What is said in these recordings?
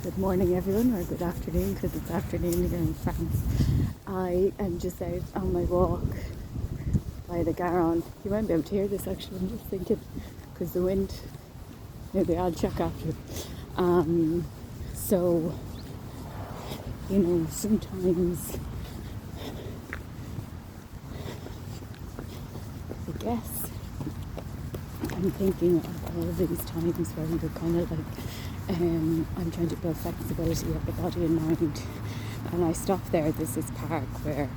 Good morning everyone, or good afternoon because it's afternoon here in France. I am just out on my walk by the Garonne. You won't be able to hear this actually, I'm just thinking, because the wind, maybe I'll check after. So, sometimes I guess I'm thinking of all these times where you're kind of like, I'm trying to build flexibility of the body and mind, and I stop there. There's this park where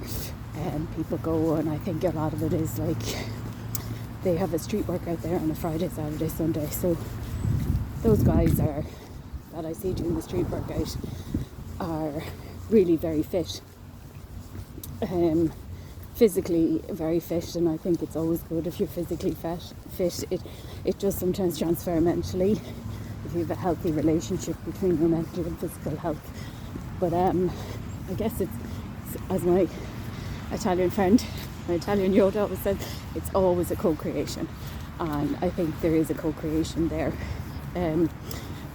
people go, and I think a lot of it is like they have a street workout there on a Friday, Saturday, Sunday. So those guys that I see doing the street workout are really very fit, physically very fit, and I think it's always good if you're physically fit. It does sometimes transfer mentally if you have a healthy relationship between your mental and physical health. But I guess it's as my Italian friend, my Italian Yoda always said, it's always a co-creation, and I think there is a co-creation there.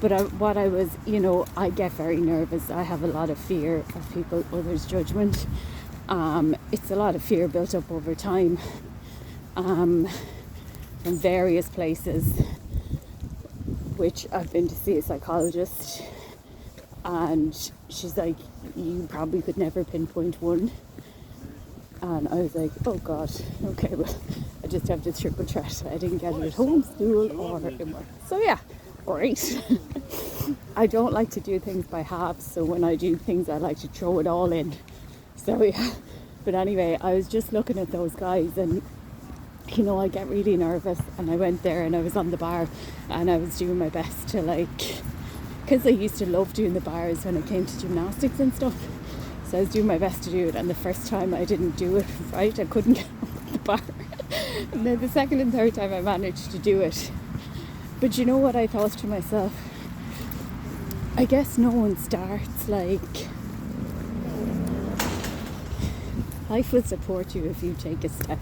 But I get very nervous. I have a lot of fear of others' judgment. It's a lot of fear built up over time from various places, which I've been to see a psychologist, and she's like, you probably could never pinpoint one. And I was like, oh God, okay, well, I just have this triple threat. I didn't get it at home, school, or in work. So yeah, great. I don't like to do things by halves, so when I do things, I like to throw it all in. So yeah, but anyway, I was just looking at those guys, and I get really nervous, and I went there and I was on the bar and I was doing my best to because I used to love doing the bars when it came to gymnastics and stuff. So I was doing my best to do it, and the first time I didn't do it right. I couldn't get off the bar. And then the second and third time I managed to do it. But you know what I thought to myself? I guess no one starts life will support you if you take a step.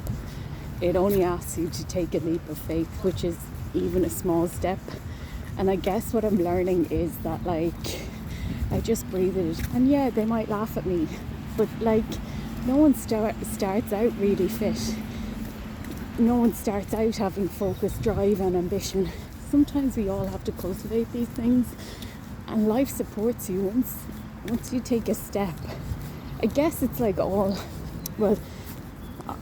It only asks you to take a leap of faith, which is even a small step. And I guess what I'm learning is that I just breathe it. And yeah, they might laugh at me, but no one starts out really fit. No one starts out having focus, drive and ambition. Sometimes we all have to cultivate these things, and life supports you once you take a step. I guess it's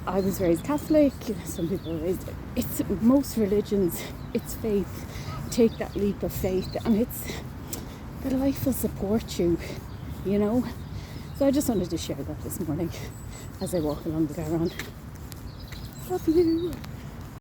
I was raised Catholic, some people are raised, it's most religions, it's faith. Take that leap of faith, and it's that life will support you, So I just wanted to share that this morning as I walk along the Garonne. Love you.